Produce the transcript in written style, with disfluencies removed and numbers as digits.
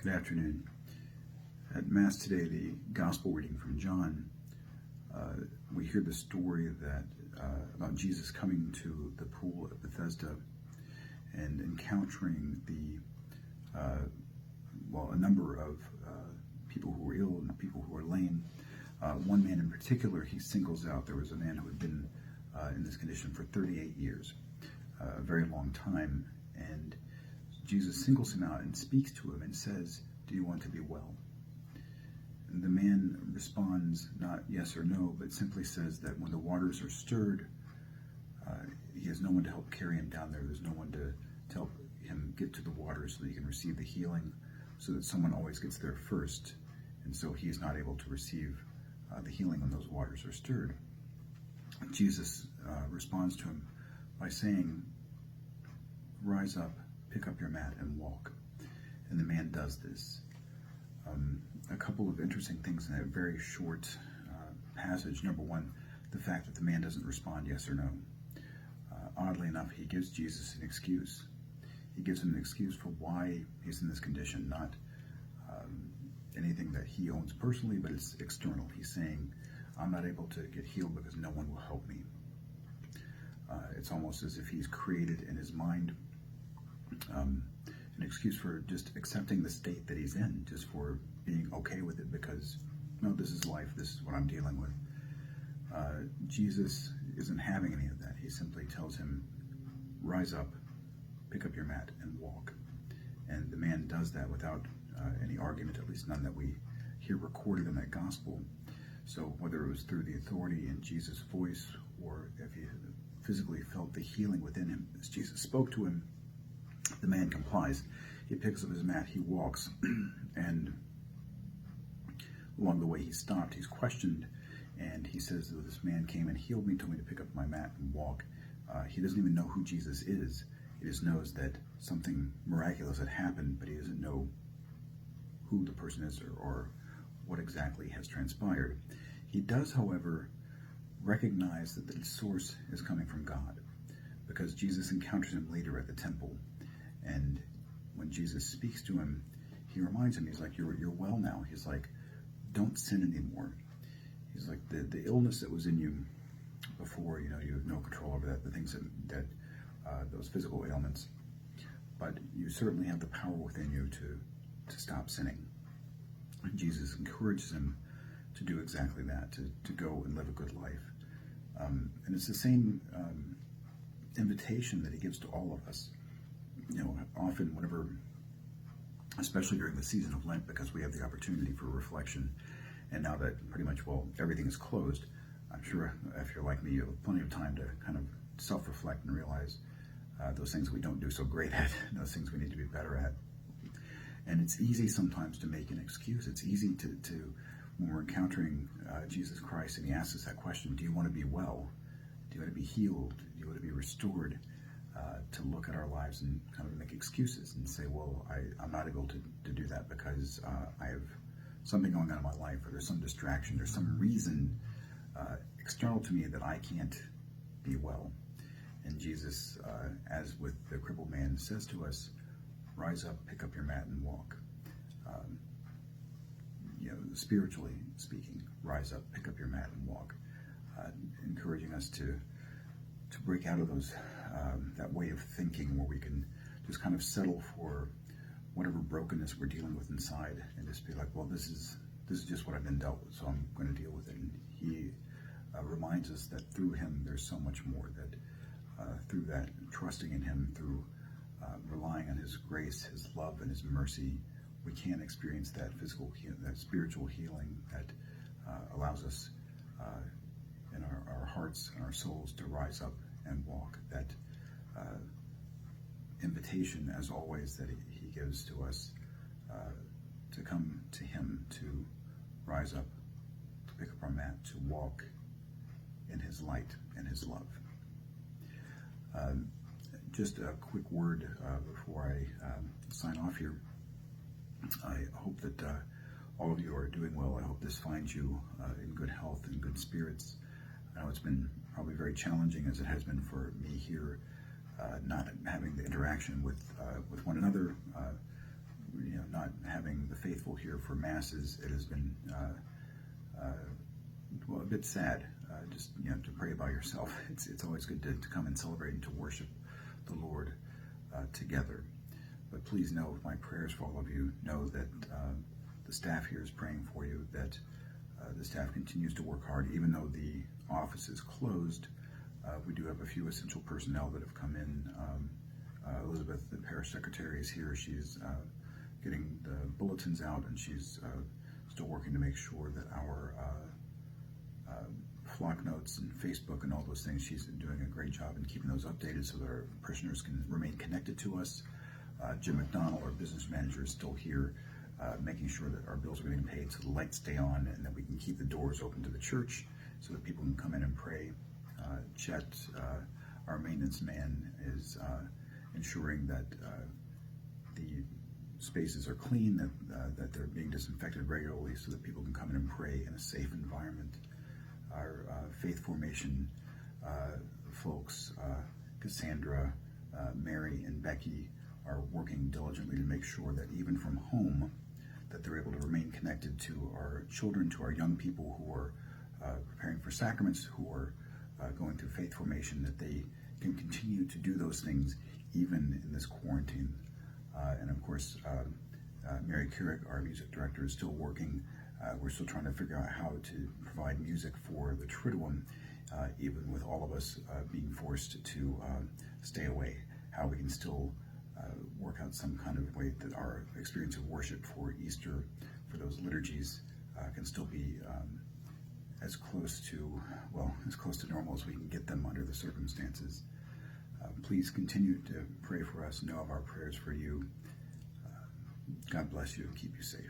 Good afternoon. At Mass today, the Gospel reading from John, we hear the story about Jesus coming to the pool at Bethesda and encountering a number of people who were ill and people who were lame. One man in particular he singles out. There was a man who had been in this condition for 38 years, a very long time, and Jesus singles him out and speaks to him and says, "Do you want to be well?" And the man responds not yes or no, but simply says that when the waters are stirred, he has no one to help carry him down there. There's no one to help him get to the water so that he can receive the healing, so that someone always gets there first. And so he is not able to receive the healing when those waters are stirred. Jesus responds to him by saying, "Rise up, pick up your mat, and walk." And the man does this. A couple of interesting things in that very short passage. Number one, the fact that the man doesn't respond yes or no. Oddly enough, he gives Jesus an excuse. He gives him an excuse for why he's in this condition, not anything that he owns personally, but it's external. He's saying, "I'm not able to get healed because no one will help me." It's almost as if he's created in his mind an excuse for just accepting the state that he's in, just for being okay with it because, no, this is life, this is what I'm dealing with. Jesus isn't having any of that. He simply tells him, "Rise up, pick up your mat, and walk." And the man does that without any argument, at least none that we hear recorded in that gospel. So whether it was through the authority in Jesus' voice, or if he physically felt the healing within him as Jesus spoke to him, the man complies. He picks up his mat, he walks, and along the way he stopped, he's questioned, and he says that this man came and healed me, told me to pick up my mat and walk. He doesn't even know who Jesus is. He just knows that something miraculous had happened, but he doesn't know who the person is or what exactly has transpired. He does, however, recognize that the source is coming from God, because Jesus encounters him later at the temple. And when Jesus speaks to him, he reminds him, he's like, you're well now. He's like, don't sin anymore. He's like, the illness that was in you before, you have no control over that, the things that those physical ailments, but you certainly have the power within you to stop sinning. And Jesus encourages him to do exactly that, to go and live a good life. And it's the same invitation that he gives to all of us. Often whenever, especially during the season of Lent, because we have the opportunity for reflection, and now that pretty much, everything is closed, I'm sure if you're like me, you have plenty of time to kind of self-reflect and realize those things we don't do so great at, those things we need to be better at. And it's easy sometimes to make an excuse. It's easy to when we're encountering Jesus Christ and he asks us that question, do you want to be well? Do you want to be healed? Do you want to be restored? To look at our lives and kind of make excuses and say, I'm not able to do that because I have something going on in my life, or there's some distraction, there's some reason external to me that I can't be well. And Jesus, as with the crippled man, says to us, "Rise up, pick up your mat, and walk." Spiritually speaking, rise up, pick up your mat, and walk. Encouraging us to break out of that way of thinking where we can just kind of settle for whatever brokenness we're dealing with inside, and just be like, this is just what I've been dealt with, so I'm going to deal with it. And he reminds us that through him there's so much more, that through that trusting in him, through relying on his grace, his love, and his mercy, we can experience that that spiritual healing that allows us in our hearts and our souls to rise up and walk. That invitation, as always, that he gives to us to come to him, to rise up, to pick up our mat, to walk in his light and his love. Just a quick word before I sign off here. I hope that all of you are doing well. I hope this finds you in good health and good spirits. I know it's been probably very challenging, as it has been for me here, not having the interaction with one another, not not having the faithful here for masses, it has been well, a bit sad. Just to pray by yourself. It's always good to come and celebrate and to worship the Lord together. But please know, with my prayers for all of you, know that the staff here is praying for you, that the staff continues to work hard, even though the office is closed. We do have a few essential personnel that have come in. Elizabeth, the parish secretary, is here. She's getting the bulletins out, and she's still working to make sure that our flock notes and Facebook and all those things, she's doing a great job in keeping those updated so that our parishioners can remain connected to us. Jim McDonald, our business manager, is still here, making sure that our bills are getting paid so the lights stay on and that we can keep the doors open to the church so that people can come in and pray. Chet, our maintenance man, is ensuring that the spaces are clean, that they're being disinfected regularly so that people can come in and pray in a safe environment. Our faith formation folks, Cassandra, Mary, and Becky, are working diligently to make sure that even from home, that they're able to remain connected to our children, to our young people who are preparing for sacraments, who are going through faith formation, that they can continue to do those things even in this quarantine. And of course, Mary Keurig, our music director, is still working. We're still trying to figure out how to provide music for the Triduum, even with all of us being forced to stay away, how we can still work out some kind of way that our experience of worship for Easter, for those liturgies, can still be as close to normal as we can get them under the circumstances. Please continue to pray for us, know of our prayers for you. God bless you and keep you safe.